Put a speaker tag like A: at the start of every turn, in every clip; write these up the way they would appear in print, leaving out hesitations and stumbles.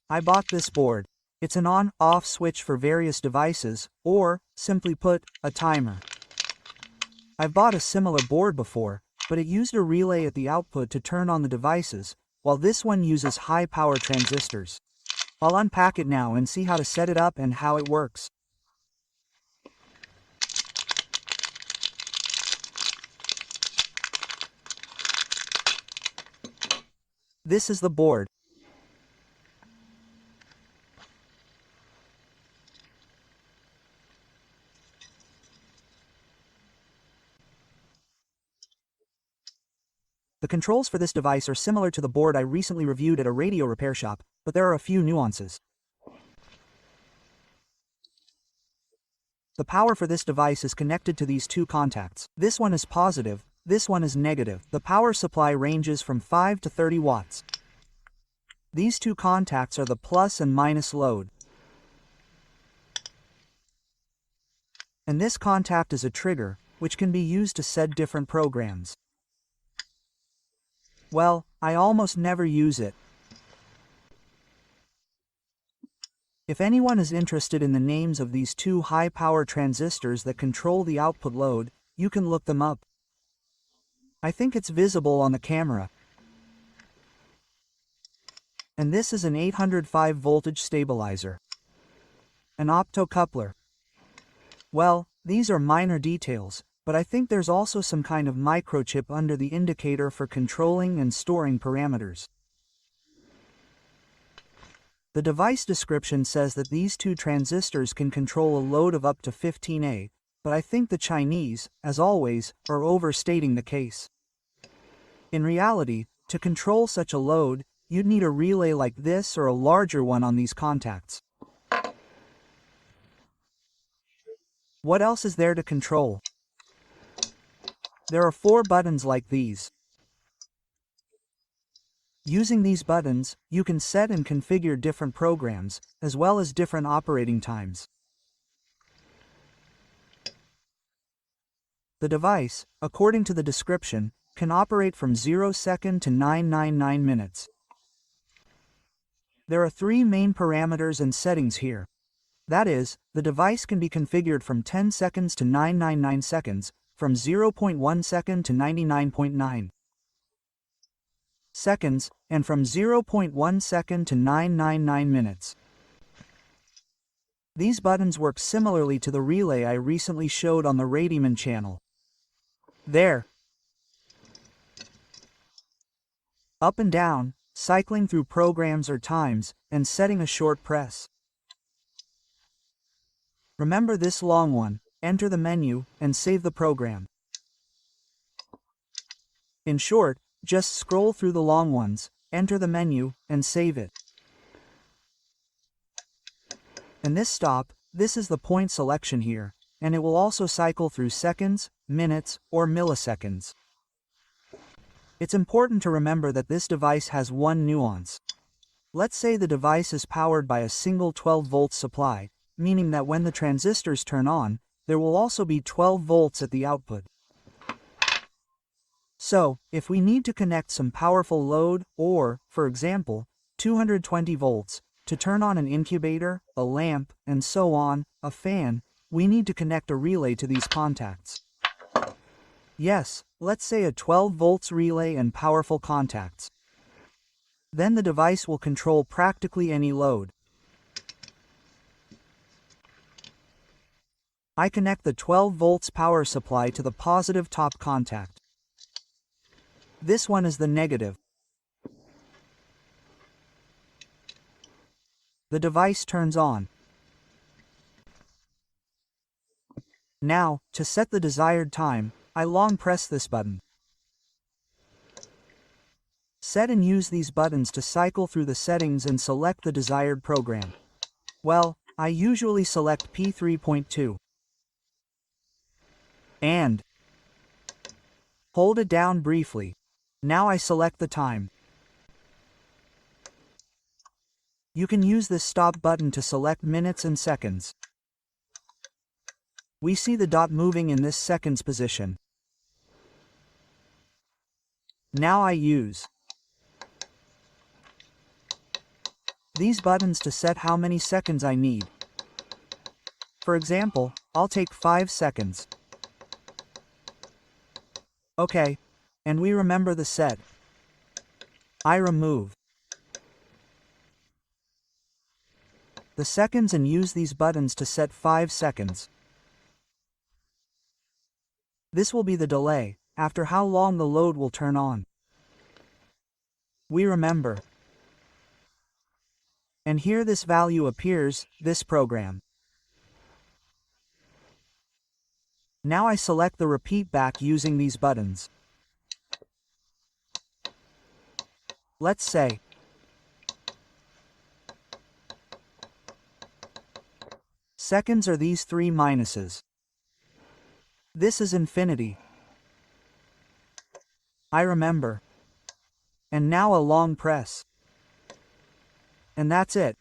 A: I bought this board. It's an on-off switch for various devices, or, simply put, a timer. I've bought a similar board before, but it used a relay at the output to turn on the devices, while this one uses high-power transistors. I'll unpack it now and see how to set it up and how it works. This is the board. The controls for this device are similar to the board I recently reviewed at a radio repair shop, but there are a few nuances. The power for this device is connected to these two contacts. This one is positive, this one is negative. The power supply ranges from 5 to 30 watts. These two contacts are the plus and minus load. And this contact is a trigger, which can be used to set different programs. Well, I almost never use it. If anyone is interested in the names of these two high-power transistors that control the output load, you can look them up. I think it's visible on the camera. And this is an 805 voltage stabilizer. An optocoupler. Well, these are minor details, but I think there's also some kind of microchip under the indicator for controlling and storing parameters. The device description says that these two transistors can control a load of up to 15A, but I think the Chinese, as always, are overstating the case. In reality, to control such a load, you'd need a relay like this or a larger one on these contacts. What else is there to control? There are 4 buttons like these. Using these buttons, you can set and configure different programs, as well as different operating times. The device, according to the description, can operate from 0 second to 999 minutes. There are 3 main parameters and settings here. That is, the device can be configured from 10 seconds to 999 seconds, from 0.1 second to 99.9 seconds, and from 0.1 second to 999 minutes. These buttons work similarly to the relay I recently showed on the Radieman channel. There. Up and down, cycling through programs or times, and setting a short press. Remember this long one, enter the menu, and save the program. In short, just scroll through the long ones, enter the menu, and save it. And this stop, this is the point selection here, and it will also cycle through seconds, minutes, or milliseconds. It's important to remember that this device has one nuance. Let's say the device is powered by a single 12-volt supply, meaning that when the transistors turn on, there will also be 12 volts at the output. So, if we need to connect some powerful load, or, for example, 220 volts, to turn on an incubator, a lamp, and so on, a fan, we need to connect a relay to these contacts. Yes, let's say a 12 volts relay and powerful contacts. Then the device will control practically any load. I connect the 12 volts power supply to the positive top contact. This one is the negative. The device turns on. Now, to set the desired time, I long press this button. Set and use these buttons to cycle through the settings and select the desired program. Well, I usually select P3.2. And hold it down briefly. Now I select the time. You can use this stop button to select minutes and seconds. We see the dot moving in this seconds position. Now I use these buttons to set how many seconds I need. For example, I'll take 5 seconds. Okay. And we remember the set. I remove the seconds and use these buttons to set 5 seconds. This will be the delay, after how long the load will turn on. We remember. And here this value appears, this program. Now I select the repeat back using these buttons. Let's say seconds are these 3 minuses. This is infinity. I remember. And now a long press. And that's it.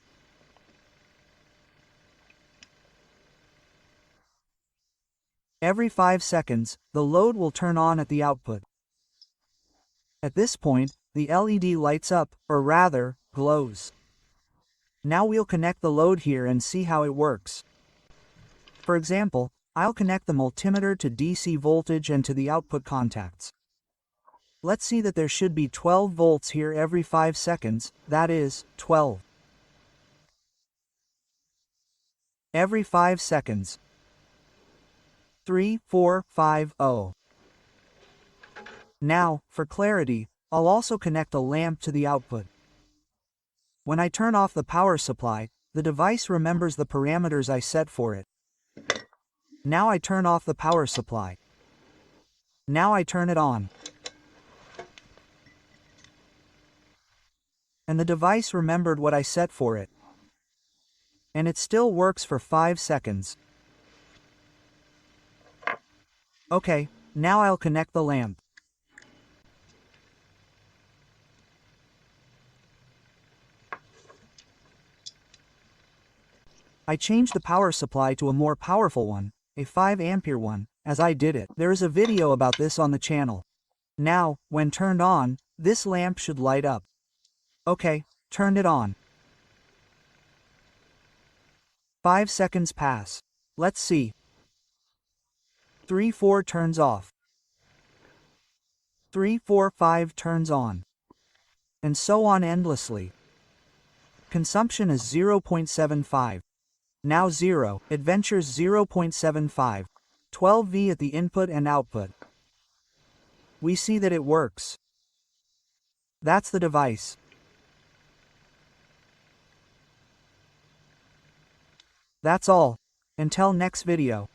A: Every 5 seconds, the load will turn on at the output. At this point, the LED lights up, or rather, glows. Now we'll connect the load here and see how it works. For example, I'll connect the multimeter to DC voltage and to the output contacts. Let's see that there should be 12 volts here every 5 seconds, that is, 12. Every 5 seconds. 3, 4, 5, 0. Now, for clarity, I'll also connect a lamp to the output. When I turn off the power supply, the device remembers the parameters I set for it. Now I turn off the power supply. Now I turn it on. And the device remembered what I set for it. And it still works for 5 seconds. Okay, now I'll connect the lamp. I changed the power supply to a more powerful one, a 5 ampere one, as I did it. There is a video about this on the channel. Now, when turned on, this lamp should light up. Okay, turned it on. 5 seconds pass. Let's see. 3, 4 turns off. 3, 4, 5 turns on. And so on endlessly. Consumption is 0.75. Now 0, adventures 0.75. 12V at the input and output. We see that it works. That's the device. That's all. Until next video.